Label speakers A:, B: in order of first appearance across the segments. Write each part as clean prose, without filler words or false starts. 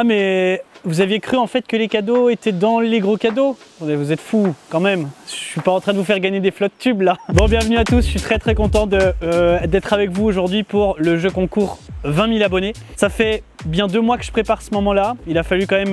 A: Ah mais vous aviez cru en fait que les cadeaux étaient dans les gros cadeaux? Vous êtes fous quand même. Je suis pas en train de vous faire gagner des flottes tubes là. Bon, bienvenue à tous, je suis très content d'être avec vous aujourd'hui pour le jeu concours 20 000 abonnés. Ça fait bien 2 mois que je prépare ce moment-là. Il a fallu quand même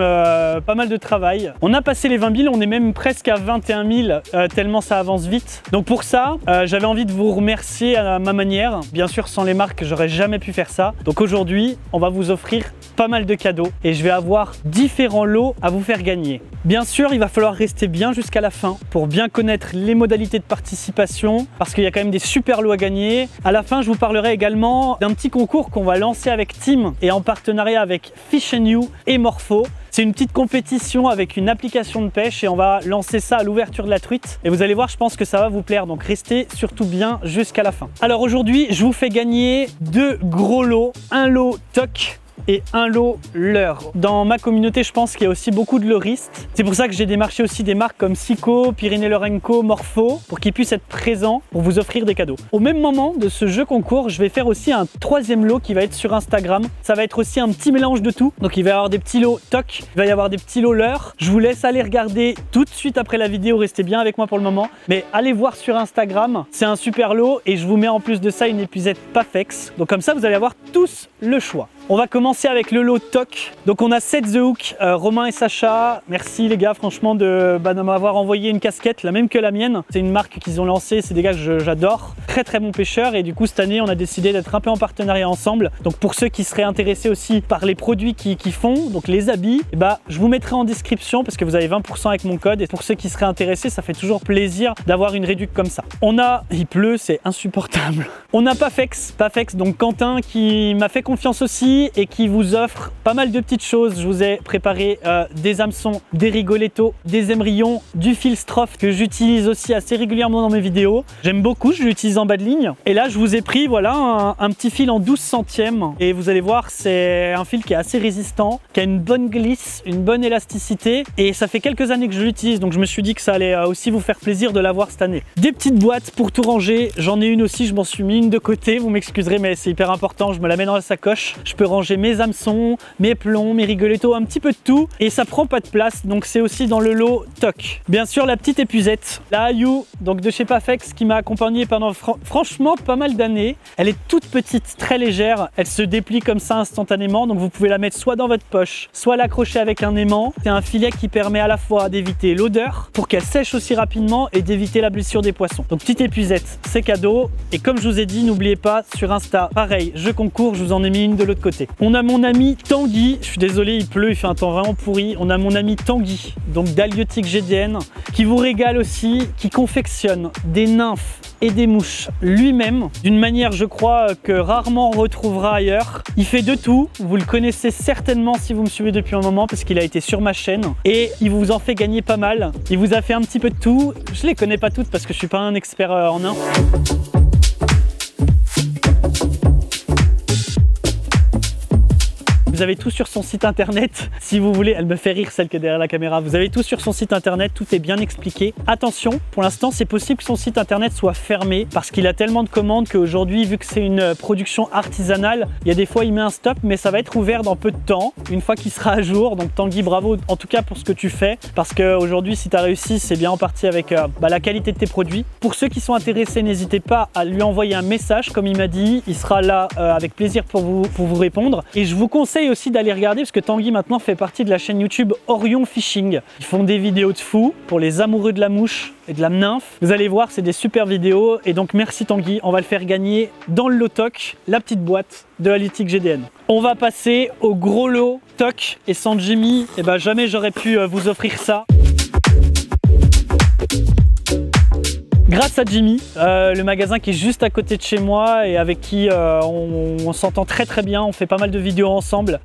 A: pas mal de travail. On a passé les 20 000, on est même presque à 21 000 tellement ça avance vite. Donc pour ça, j'avais envie de vous remercier à ma manière. Bien sûr, sans les marques, j'aurais jamais pu faire ça. Donc aujourd'hui, on va vous offrir pas mal de cadeaux et je vais avoir différents lots à vous faire gagner. Bien sûr, il va falloir rester bien jusqu'à la fin pour bien connaître les modalités de participation parce qu'il y a quand même des super lots à gagner. À la fin, je vous parlerai également d'un petit concours qu'on va lancer avec Team et en partenariat avec Fish & You et Morpho. C'est une petite compétition avec une application de pêche et on va lancer ça à l'ouverture de la truite. Et vous allez voir, je pense que ça va vous plaire, donc restez surtout bien jusqu'à la fin. Alors aujourd'hui, je vous fais gagner 2 gros lots, un lot TOC et un lot leurre. Dans ma communauté, je pense qu'il y a aussi beaucoup de leuristes. C'est pour ça que j'ai démarché aussi des marques comme Sico, Pyrénées-Lorenco, Morpho, pour qu'ils puissent être présents pour vous offrir des cadeaux. Au même moment de ce jeu concours, je vais faire aussi un 3e lot qui va être sur Instagram. Ça va être aussi un petit mélange de tout. Donc il va y avoir des petits lots TOC, il va y avoir des petits lots leurre. Je vous laisse aller regarder tout de suite après la vidéo, restez bien avec moi pour le moment. Mais allez voir sur Instagram, c'est un super lot et je vous mets en plus de ça une épuisette Pafex. Donc comme ça, vous allez avoir tous le choix. On va commencer avec le lot TOC. Donc on a Set the Hook, Romain et Sacha. Merci les gars franchement de m'avoir envoyé une casquette, la même que la mienne. C'est une marque qu'ils ont lancée, c'est des gars que j'adore. Très bons pêcheurs et du coup cette année on a décidé d'être un peu en partenariat ensemble. Donc pour ceux qui seraient intéressés aussi par les produits qu'ils font, donc les habits, et je vous mettrai en description parce que vous avez 20% avec mon code. Et pour ceux qui seraient intéressés, ça fait toujours plaisir d'avoir une réduc comme ça. On a, il pleut, c'est insupportable. On a Pafex, donc Quentin qui m'a fait confiance aussi et qui vous offre pas mal de petites choses. Je vous ai préparé des hameçons, des rigolettos, des émerillons, du fil Stroff que j'utilise aussi assez régulièrement dans mes vidéos. J'aime beaucoup, je l'utilise en bas de ligne. Et là, je vous ai pris voilà un petit fil en 12 centièmes et vous allez voir, c'est un fil qui est assez résistant, qui a une bonne glisse, une bonne élasticité et ça fait quelques années que je l'utilise donc je me suis dit que ça allait aussi vous faire plaisir de l'avoir cette année. Des petites boîtes pour tout ranger, j'en ai une aussi, je m'en suis mis une de côté, vous m'excuserez mais c'est hyper important, je me la mets dans la sacoche. Je peux ranger mes hameçons, mes plombs, mes rigolettos, un petit peu de tout et ça prend pas de place donc c'est aussi dans le lot TOC. Bien sûr la petite épuisette, la Ayu donc de chez Pafex qui m'a accompagné pendant franchement pas mal d'années. Elle est toute petite, très légère, elle se déplie comme ça instantanément donc vous pouvez la mettre soit dans votre poche, soit l'accrocher avec un aimant. C'est un filet qui permet à la fois d'éviter l'odeur pour qu'elle sèche aussi rapidement et d'éviter la blessure des poissons. Donc petite épuisette, c'est cadeau et comme je vous ai dit, n'oubliez pas sur Insta, pareil, jeu concours, je vous en ai mis une de l'autre côté. On a mon ami Tanguy, je suis désolé il pleut, il fait un temps vraiment pourri. On a mon ami Tanguy, donc d'Halieutix GDN, qui vous régale aussi, qui confectionne des nymphes et des mouches lui-même, d'une manière je crois que rarement on retrouvera ailleurs. Il fait de tout, vous le connaissez certainement si vous me suivez depuis un moment parce qu'il a été sur ma chaîne et il vous en fait gagner pas mal. Il vous a fait un petit peu de tout, je les connais pas toutes parce que je suis pas un expert en nymphes. Vous avez tout sur son site internet, si vous voulez, elle me fait rire celle qui est derrière la caméra, vous avez tout sur son site internet, tout est bien expliqué. Attention, pour l'instant c'est possible que son site internet soit fermé parce qu'il a tellement de commandes qu'aujourd'hui, vu que c'est une production artisanale, il y a des fois il met un stop mais ça va être ouvert dans peu de temps, une fois qu'il sera à jour. Donc Tanguy, bravo en tout cas pour ce que tu fais parce qu'aujourd'hui si tu as réussi, c'est bien en partie avec la qualité de tes produits. Pour ceux qui sont intéressés, n'hésitez pas à lui envoyer un message comme il m'a dit, il sera là avec plaisir pour vous répondre et je vous conseille aussi d'aller regarder parce que Tanguy maintenant fait partie de la chaîne YouTube Orion Fishing. Ils font des vidéos de fou pour les amoureux de la mouche et de la nymphe. Vous allez voir, c'est des super vidéos et donc merci Tanguy, on va le faire gagner dans le lot TOC, la petite boîte de Halieutix GDN. On va passer au gros lot TOC et sans Jimmy, jamais j'aurais pu vous offrir ça. Grâce à Jimmy, le magasin qui est juste à côté de chez moi et avec qui on s'entend très bien, on fait pas mal de vidéos ensemble,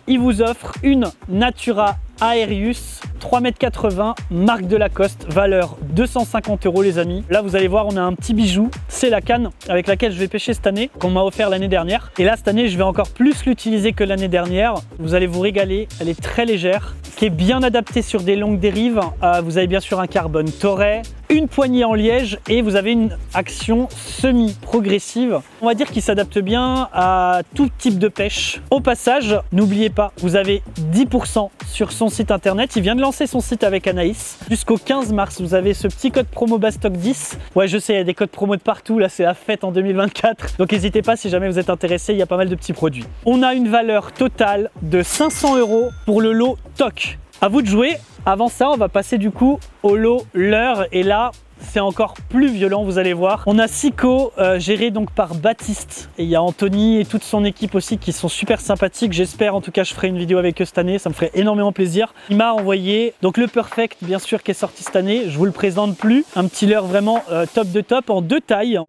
A: il vous offre une Natura Aerius 3,80 m, marque de Lacoste, valeur 250 € les amis. Là vous allez voir, on a un petit bijou, c'est la canne avec laquelle je vais pêcher cette année, qu'on m'a offert l'année dernière. Et là cette année je vais encore plus l'utiliser que l'année dernière. Vous allez vous régaler, elle est très légère, qui est bien adaptée sur des longues dérives. Vous avez bien sûr un carbone Toray, une poignée en liège et vous avez une action semi-progressive. On va dire qu'il s'adapte bien à tout type de pêche. Au passage, n'oubliez pas, vous avez 10% sur son site internet. Il vient de lancer son site avec Anaïs. Jusqu'au 15 mars, vous avez ce petit code promo Bastock 10. Ouais, je sais, il y a des codes promo de partout. Là, c'est la fête en 2024. Donc n'hésitez pas si jamais vous êtes intéressé, il y a pas mal de petits produits. On a une valeur totale de 500 € pour le lot TOC. À vous de jouer. Avant ça, on va passer du coup au lot leurre et là, c'est encore plus violent, vous allez voir. On a Sico, géré donc par Baptiste, et il y a Anthony et toute son équipe aussi qui sont super sympathiques. J'espère, en tout cas, je ferai une vidéo avec eux cette année, ça me ferait énormément plaisir. Il m'a envoyé donc le Perfect, bien sûr, qui est sorti cette année. Je vous le présente plus. Un petit leurre vraiment top de top en 2 tailles.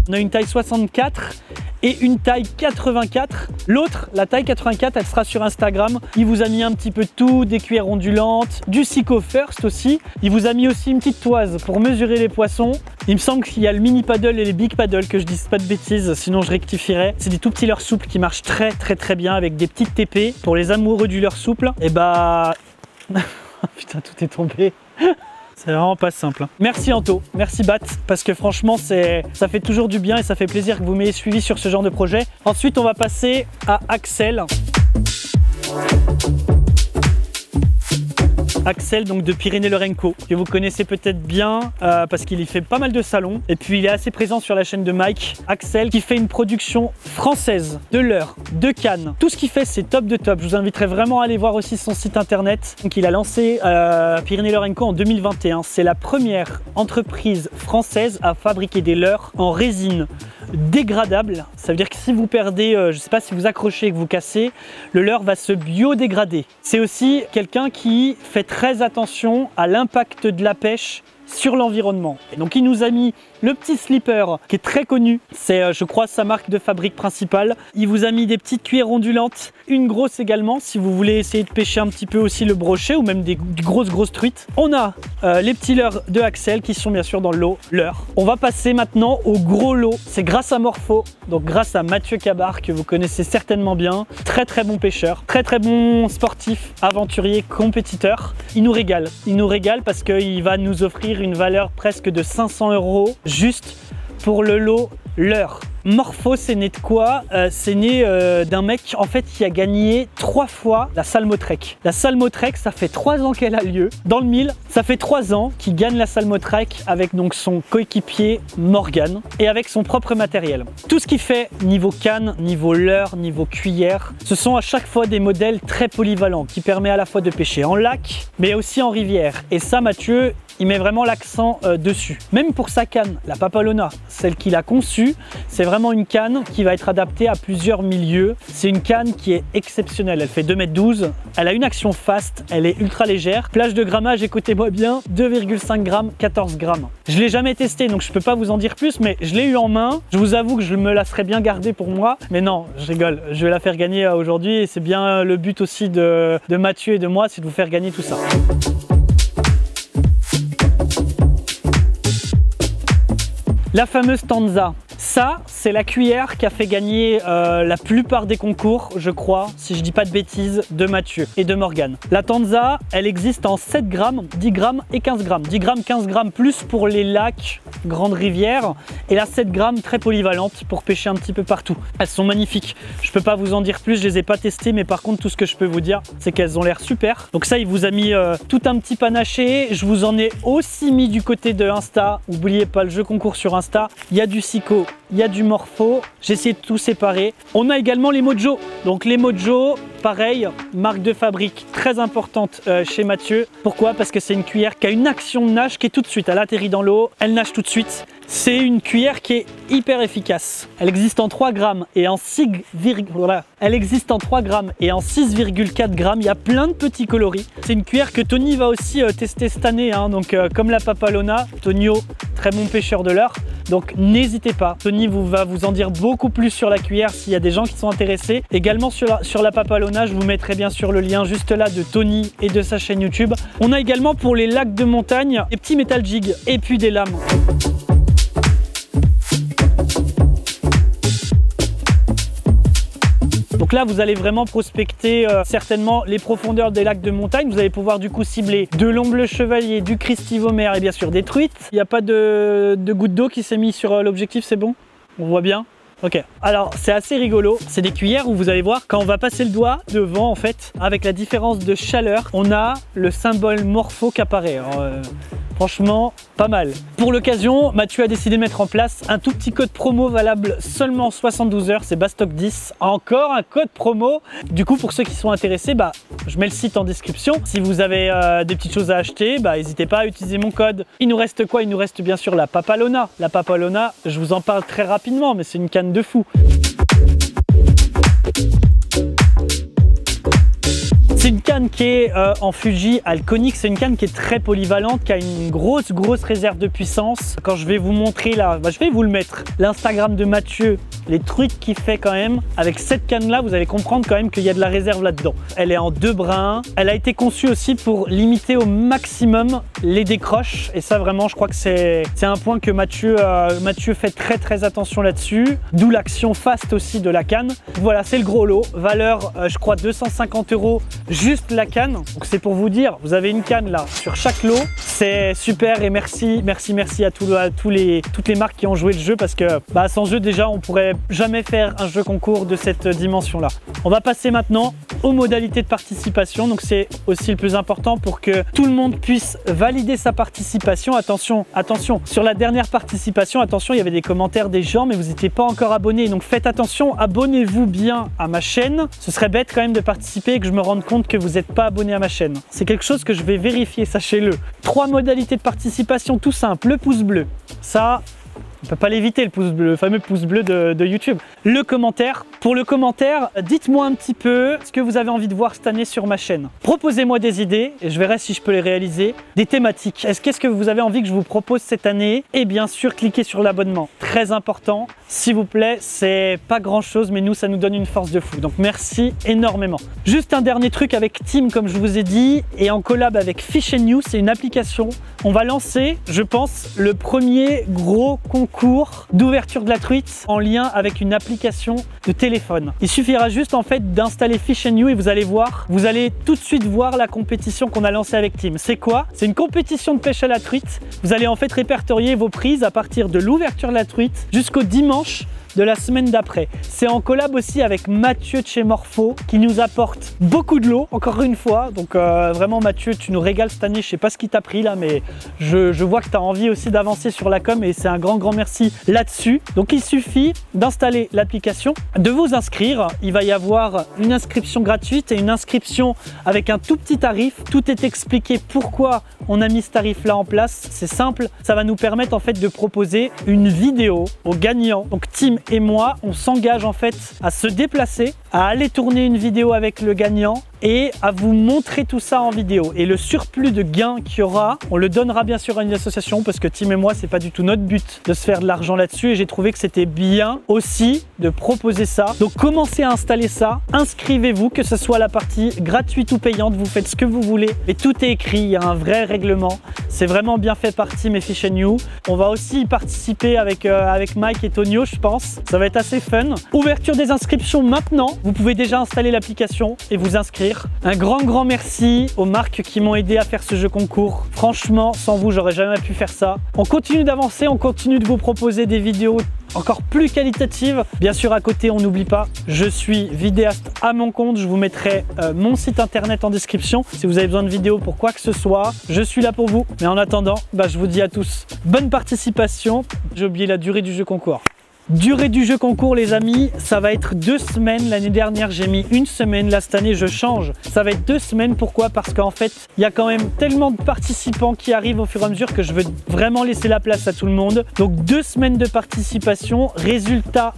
A: On a une taille 64 et une taille 84. L'autre, la taille 84, elle sera sur Instagram. Il vous a mis un petit peu de tout, des cuillères ondulantes, du Sico First aussi. Il vous a mis aussi une petite toise pour mesurer les poissons. Il me semble qu'il y a le mini paddle et les big paddle, que je dise pas de bêtises, sinon je rectifierai. C'est des tout petits leurres souples qui marchent très bien avec des petites TP. Pour les amoureux du leurre souple, et bah... Putain, tout est tombé. C'est vraiment pas simple. Merci Anto, merci Bat, parce que franchement ça fait toujours du bien et ça fait plaisir que vous m'ayez suivi sur ce genre de projet. Ensuite on va passer à Axel. Axel donc de Pyrénées-Lorenco, que vous connaissez peut-être bien parce qu'il y fait pas mal de salons et puis il est assez présent sur la chaîne de Mike. Axel qui fait une production française de leurre, de cannes, tout ce qu'il fait c'est top de top. Je vous inviterai vraiment à aller voir aussi son site internet. Donc il a lancé Pyrénées-Lorenco en 2021. C'est la première entreprise française à fabriquer des leurres en résine dégradable. Ça veut dire que si vous perdez, je sais pas, si vous accrochez et que vous cassez, le leurre va se biodégrader. C'est aussi quelqu'un qui fait très attention à l'impact de la pêche sur l'environnement. Et donc il nous a mis le petit slipper qui est très connu, c'est je crois sa marque de fabrique principale. Il vous a mis des petites cuillères ondulantes, une grosse également si vous voulez essayer de pêcher un petit peu aussi le brochet ou même des grosses truites. On a les petits leurres de Axel qui sont bien sûr dans le lot leurre. On va passer maintenant au gros lot. C'est grâce à Morpho, donc grâce à Mathieu Cabard que vous connaissez certainement bien. Très bon pêcheur, très bon sportif, aventurier, compétiteur. Il nous régale parce qu'il va nous offrir une valeur presque de 500 € juste pour le lot leurre. Morpho, c'est né de quoi? C'est né d'un mec en fait qui a gagné 3 fois la Salmotrek. La Salmotrek, ça fait 3 ans qu'elle a lieu. Dans le mille, ça fait 3 ans qu'il gagne la Salmotrek avec donc son coéquipier Morgan et avec son propre matériel. Tout ce qu'il fait niveau canne, niveau leurre, niveau cuillère, ce sont à chaque fois des modèles très polyvalents qui permettent à la fois de pêcher en lac mais aussi en rivière. Et ça, Mathieu, il met vraiment l'accent dessus. Même pour sa canne, la Papalona, celle qu'il a conçue, c'est vraiment une canne qui va être adaptée à plusieurs milieux. C'est une canne qui est exceptionnelle. Elle fait 2,12 m. Elle a une action fast. Elle est ultra légère. Plage de grammage, écoutez-moi bien, 2,5 g, 14 g. Je ne l'ai jamais testé, donc je ne peux pas vous en dire plus, mais je l'ai eu en main. Je vous avoue que je me la serais bien gardée pour moi. Mais non, je rigole. Je vais la faire gagner aujourd'hui et c'est bien le but aussi de Mathieu et de moi, c'est de vous faire gagner tout ça. La fameuse Tanza. Ça, c'est la cuillère qui a fait gagner la plupart des concours, je crois, si je dis pas de bêtises, de Mathieu et de Morgane. La Tanza, elle existe en 7 grammes, 10 grammes et 15 grammes. 10 grammes, 15 grammes plus pour les lacs, grandes rivières. Et la 7 grammes, très polyvalente pour pêcher un petit peu partout. Elles sont magnifiques. Je peux pas vous en dire plus, je les ai pas testées, mais par contre, tout ce que je peux vous dire, c'est qu'elles ont l'air super. Donc ça, il vous a mis tout un petit panaché. Je vous en ai aussi mis du côté de Insta. N'oubliez pas le jeu concours sur Insta. Il y a du Sico, il y a du Morpho, j'ai essayé de tout séparer. On a également les Mojo. Donc les Mojo, pareil, marque de fabrique très importante chez Mathieu. Pourquoi? Parce que c'est une cuillère qui a une action de nage qui est tout de suite. Elle atterrit dans l'eau, elle nage tout de suite. C'est une cuillère qui est hyper efficace. Elle existe en 3 grammes et en 6,4 grammes. Il y a plein de petits coloris. C'est une cuillère que Tony va aussi tester cette année. Hein. Donc comme la Papalona, Tonio, très bon pêcheur de leurre. Donc n'hésitez pas, Tony va vous en dire beaucoup plus sur la cuillère s'il y a des gens qui sont intéressés. Également sur la Papalona, je vous mettrai bien sûr le lien juste là de Tony et de sa chaîne YouTube. On a également pour les lacs de montagne des petits metal jigs et puis des lames. Donc là, vous allez vraiment prospecter certainement les profondeurs des lacs de montagne. Vous allez pouvoir du coup cibler de l'omble chevalier, du Christivomère et bien sûr des truites. Il n'y a pas de goutte d'eau qui s'est mis sur l'objectif, c'est bon? On voit bien? Ok, alors c'est assez rigolo, c'est des cuillères où vous allez voir quand on va passer le doigt devant en fait, avec la différence de chaleur, on a le symbole morpho qui apparaît. Alors, franchement, pas mal. Pour l'occasion, Mathieu a décidé de mettre en place un tout petit code promo valable seulement 72 heures, c'est Bastock 10. Encore un code promo. Du coup, pour ceux qui sont intéressés, je mets le site en description. Si vous avez des petites choses à acheter, n'hésitez pas à utiliser mon code. Il nous reste quoi? Il nous reste bien sûr la Papalona. La Papalona, je vous en parle très rapidement, mais c'est une canne de fou. C'est une canne qui est en Fuji Alconic, c'est une canne qui est très polyvalente, qui a une grosse réserve de puissance. Quand je vais vous montrer là, je vais vous le mettre, l'Instagram de Mathieu, les trucs qu'il fait quand même, avec cette canne là, vous allez comprendre quand même qu'il y a de la réserve là-dedans. Elle est en 2 brins, elle a été conçue aussi pour limiter au maximum les décroches et ça vraiment je crois que c'est un point que Mathieu fait très attention là-dessus, d'où l'action fast aussi de la canne. Voilà, c'est le gros lot, valeur je crois 250 € juste la canne. Donc c'est pour vous dire, vous avez une canne là sur chaque lot, c'est super et merci à toutes les marques qui ont joué le jeu parce que sans eux déjà on pourrait jamais faire un jeu concours de cette dimension là. On va passer maintenant aux modalités de participation, donc c'est aussi le plus important pour que tout le monde puisse valider sa participation. Attention, sur la dernière participation, attention, il y avait des commentaires des gens mais vous n'étiez pas encore abonné, donc faites attention, abonnez-vous bien à ma chaîne. Ce serait bête quand même de participer et que je me rende compte que vous n'êtes pas abonné à ma chaîne. C'est quelque chose que je vais vérifier, sachez-le. 3 modalités de participation tout simple, le pouce bleu, ça on ne peut pas l'éviter, le pouce bleu, le fameux pouce bleu de YouTube. Le commentaire. Pour le commentaire, dites-moi un petit peu ce que vous avez envie de voir cette année sur ma chaîne. Proposez-moi des idées et je verrai si je peux les réaliser. Des thématiques. Qu'est-ce que vous avez envie que je vous propose cette année? Et bien sûr, cliquez sur l'abonnement. Très important. S'il vous plaît, c'est pas grand-chose, mais nous, ça nous donne une force de fou. Donc, merci énormément. Juste un dernier truc avec Tim, comme je vous ai dit, et en collab avec Fish & You, c'est une application. On va lancer, je pense, le premier gros concours d'ouverture de la truite en lien avec une application de téléphone. Il suffira juste en fait d'installer Fish & You et vous allez voir, vous allez tout de suite voir la compétition qu'on a lancée avec Tim. C'est quoi? C'est une compétition de pêche à la truite. Vous allez en fait répertorier vos prises à partir de l'ouverture de la truite jusqu'au dimanche de la semaine d'après. C'est en collab aussi avec Mathieu de chez Morpho qui nous apporte beaucoup de l'eau, encore une fois. Donc vraiment Mathieu, tu nous régales cette année. Je sais pas ce qui t'a pris là, mais je vois que tu as envie aussi d'avancer sur la com et c'est un grand merci là-dessus. Donc il suffit d'installer l'application, de vous inscrire. Il va y avoir une inscription gratuite et une inscription avec un tout petit tarif. Tout est expliqué pourquoi on a mis ce tarif là en place. C'est simple, ça va nous permettre en fait de proposer une vidéo aux gagnants. Donc Tim et moi, on s'engage en fait à se déplacer, à aller tourner une vidéo avec le gagnant et à vous montrer tout ça en vidéo. Et le surplus de gains qu'il y aura, on le donnera bien sûr à une association parce que Tim et moi, c'est pas du tout notre but de se faire de l'argent là-dessus et j'ai trouvé que c'était bien aussi de proposer ça. Donc commencez à installer ça, inscrivez-vous, que ce soit la partie gratuite ou payante, vous faites ce que vous voulez et tout est écrit, il y a un vrai règlement. C'est vraiment bien fait par Tim et Fish & You. On va aussi y participer avec Mike et Tonio, je pense. Ça va être assez fun. Ouverture des inscriptions maintenant. Vous pouvez déjà installer l'application et vous inscrire. Un grand merci aux marques qui m'ont aidé à faire ce jeu concours. Franchement, sans vous, j'aurais jamais pu faire ça. On continue d'avancer, on continue de vous proposer des vidéos encore plus qualitatives. Bien sûr, à côté, on n'oublie pas, je suis vidéaste à mon compte. Je vous mettrai mon site internet en description. Si vous avez besoin de vidéos pour quoi que ce soit, je suis là pour vous. Mais en attendant, je vous dis à tous, bonne participation. J'ai oublié la durée du jeu concours. Durée du jeu concours les amis, ça va être 2 semaines. L'année dernière j'ai mis 1 semaine, là cette année je change. Ça va être 2 semaines, pourquoi? Parce qu'en fait il y a quand même tellement de participants qui arrivent au fur et à mesure que je veux vraiment laisser la place à tout le monde. Donc 2 semaines de participation, résultat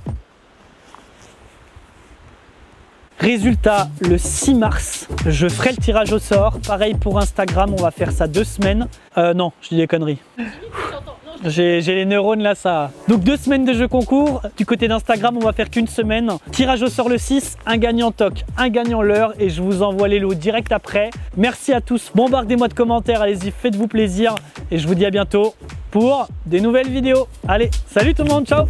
A: le 6 mars, je ferai le tirage au sort. Pareil pour Instagram, on va faire ça 2 semaines. Non, je dis des conneries. J'ai les neurones là, ça. Donc 2 semaines de jeu concours. Du côté d'Instagram, on va faire qu'une semaine. Tirage au sort le 6, un gagnant toc, un gagnant l'heure et je vous envoie les lots direct après. Merci à tous, bombardez-moi de commentaires, allez-y, faites-vous plaisir et je vous dis à bientôt pour des nouvelles vidéos. Allez, salut tout le monde, ciao!